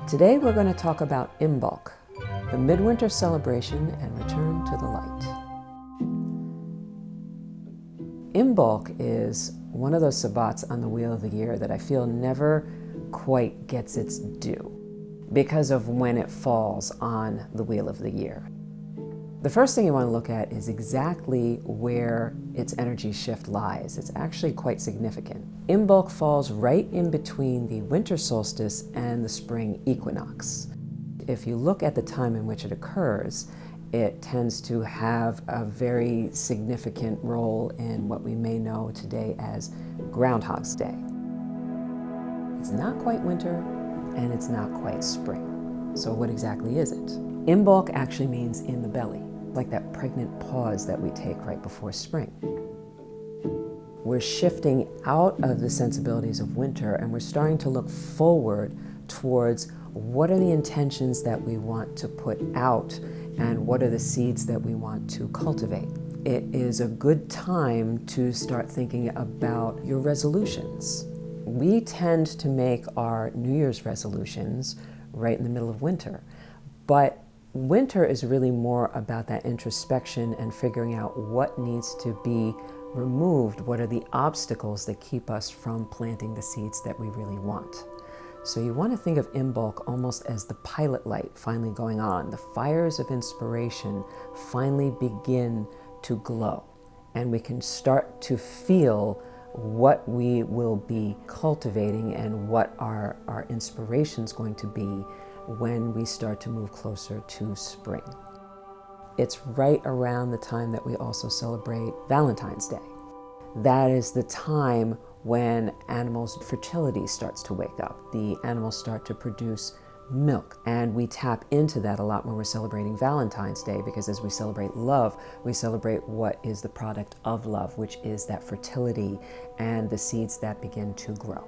Today we're going to talk about Imbolc, the midwinter celebration and return to the light. Imbolc is one of those Sabbats on the wheel of the year that I feel never quite gets its due because of when it falls on the wheel of the year. The first thing you want to look at is exactly where its energy shift lies. It's actually quite significant. Imbolc falls right in between the winter solstice and the spring equinox. If you look at the time in which it occurs, it tends to have a very significant role in what we may know today as Groundhog's Day. It's not quite winter, and it's not quite spring. So what exactly is it? Imbolc actually means in the belly, like that pregnant pause that we take right before spring. We're shifting out of the sensibilities of winter and we're starting to look forward towards what are the intentions that we want to put out and what are the seeds that we want to cultivate. It is a good time to start thinking about your resolutions. We tend to make our New Year's resolutions right in the middle of winter, but winter is really more about that introspection and figuring out what needs to be removed, what are the obstacles that keep us from planting the seeds that we really want. So you want to think of Imbolc almost as the pilot light finally going on. The fires of inspiration finally begin to glow, and we can start to feel what we will be cultivating and what our inspiration is going to be when we start to move closer to spring. It's right around the time that we also celebrate Valentine's Day. That is the time when animals' fertility starts to wake up. The animals start to produce milk, and we tap into that a lot when we're celebrating Valentine's Day, because as we celebrate love, we celebrate what is the product of love, which is that fertility and the seeds that begin to grow.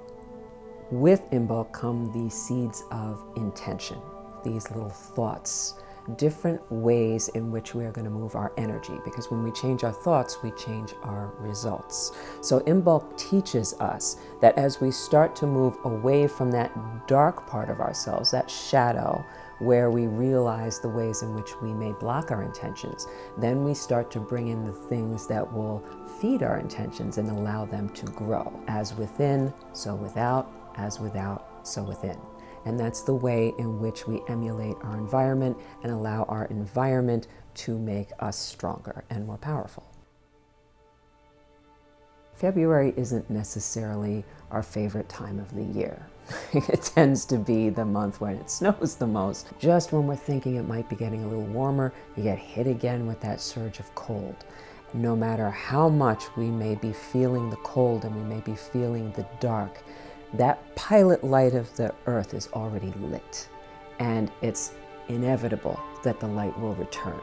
With Imbolc come the seeds of intention, these little thoughts, different ways in which we are going to move our energy, because when we change our thoughts, we change our results. So Imbolc teaches us that as we start to move away from that dark part of ourselves, that shadow, where we realize the ways in which we may block our intentions, then we start to bring in the things that will feed our intentions and allow them to grow. As within, so without, as without, so within. And that's the way in which we emulate our environment and allow our environment to make us stronger and more powerful. February isn't necessarily our favorite time of the year. It tends to be the month when it snows the most. Just when we're thinking it might be getting a little warmer, you get hit again with that surge of cold. No matter how much we may be feeling the cold and we may be feeling the dark, that pilot light of the earth is already lit, and it's inevitable that the light will return.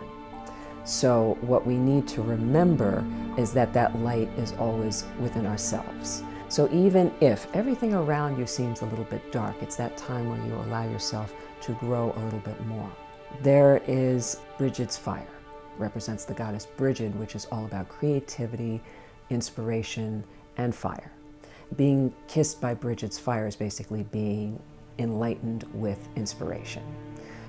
So what we need to remember is that that light is always within ourselves. So even if everything around you seems a little bit dark, it's that time where you allow yourself to grow a little bit more. There is Brigid's fire, represents the goddess Brigid, which is all about creativity, inspiration, and fire. Being kissed by Brigid's fire is basically being enlightened with inspiration.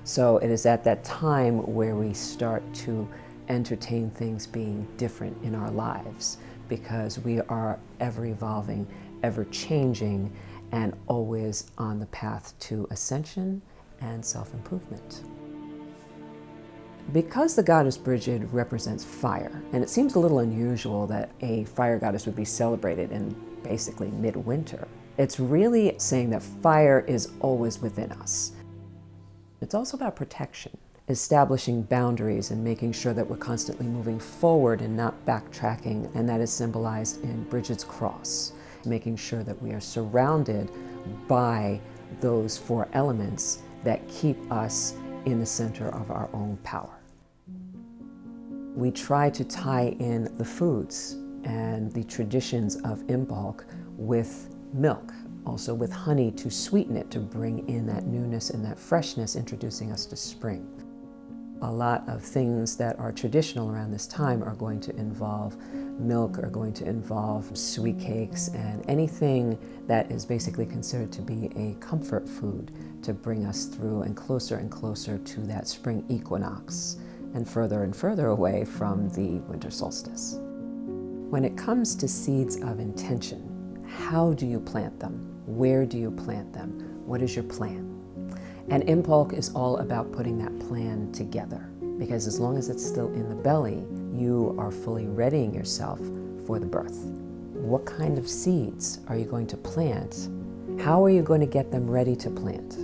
So it is at that time where we start to entertain things being different in our lives, because we are ever evolving, ever changing, and always on the path to ascension and self-improvement. Because the goddess Brigid represents fire, and it seems a little unusual that a fire goddess would be celebrated in basically midwinter, it's really saying that fire is always within us. It's also about protection, establishing boundaries and making sure that we're constantly moving forward and not backtracking, and that is symbolized in Brigid's cross, making sure that we are surrounded by those four elements that keep us in the center of our own power. We try to tie in the foods and the traditions of Imbolc with milk, also with honey to sweeten it, to bring in that newness and that freshness, introducing us to spring. A lot of things that are traditional around this time are going to involve milk are going to involve sweet cakes and anything that is basically considered to be a comfort food to bring us through and closer to that spring equinox and further away from the winter solstice. When it comes to seeds of intention, how do you plant them? Where do you plant them? What is your plan? And Imbolc is all about putting that plan together, because as long as it's still in the belly, you are fully readying yourself for the birth. What kind of seeds are you going to plant? How are you going to get them ready to plant?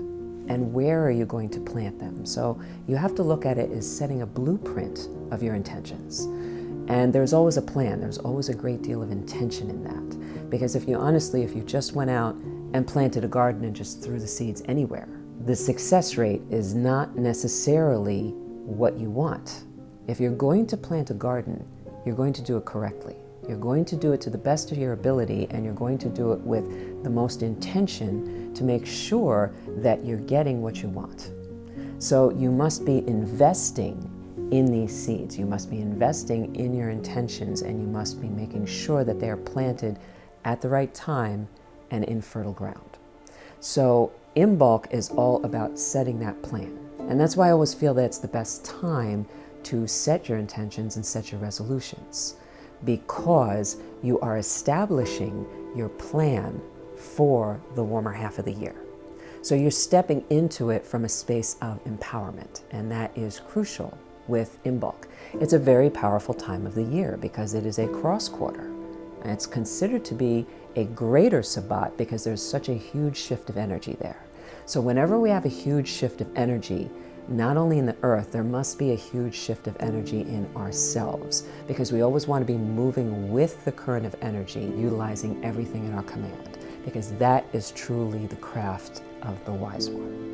And where are you going to plant them? So you have to look at it as setting a blueprint of your intentions. And there's always a plan. There's always a great deal of intention in that. Because if you just went out and planted a garden and just threw the seeds anywhere, the success rate is not necessarily what you want. If you're going to plant a garden, you're going to do it correctly. You're going to do it to the best of your ability, and you're going to do it with the most intention to make sure that you're getting what you want. So you must be investing in these seeds. You must be investing in your intentions, and you must be making sure that they are planted at the right time and in fertile ground. So Imbolc is all about setting that plan. And that's why I always feel that it's the best time to set your intentions and set your resolutions, because you are establishing your plan for the warmer half of the year. So you're stepping into it from a space of empowerment, and that is crucial with Imbolc. It's a very powerful time of the year because it is a cross quarter, and it's considered to be a greater Sabbat because there's such a huge shift of energy there. So whenever we have a huge shift of energy, not only in the earth, there must be a huge shift of energy in ourselves, because we always want to be moving with the current of energy, utilizing everything in our command, because that is truly the craft of the wise one.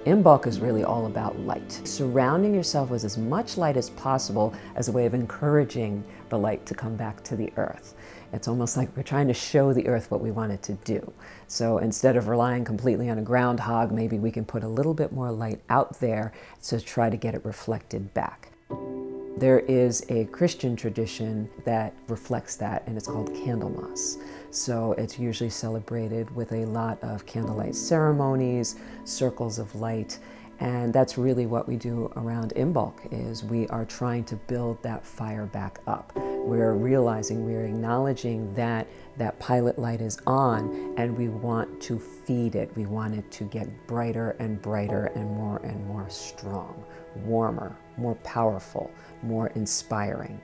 Imbolc is really all about light. Surrounding yourself with as much light as possible as a way of encouraging the light to come back to the earth. It's almost like we're trying to show the earth what we want it to do. So instead of relying completely on a groundhog, maybe we can put a little bit more light out there to try to get it reflected back. There is a Christian tradition that reflects that, and it's called Candlemas. So it's usually celebrated with a lot of candlelight ceremonies, circles of light, and that's really what we do around Imbolc, is we are trying to build that fire back up. We're realizing, we're acknowledging that that pilot light is on, and we want to feed it. We want it to get brighter and brighter and more strong, warmer, more powerful, more inspiring.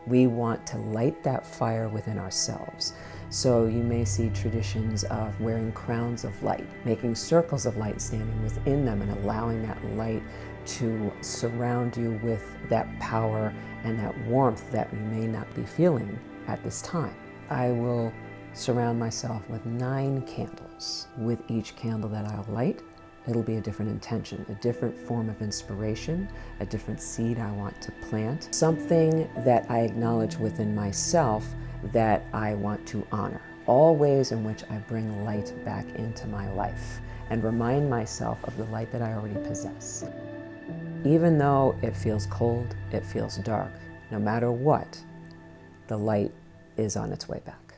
We want to light that fire within ourselves. So you may see traditions of wearing crowns of light, making circles of light, standing within them and allowing that light to surround you with that power and that warmth that you may not be feeling at this time. I will surround myself with 9 candles. With each candle that I'll light, it'll be a different intention, a different form of inspiration, a different seed I want to plant, something that I acknowledge within myself that I want to honor. All ways in which I bring light back into my life and remind myself of the light that I already possess. Even though it feels cold, it feels dark, no matter what, the light is on its way back.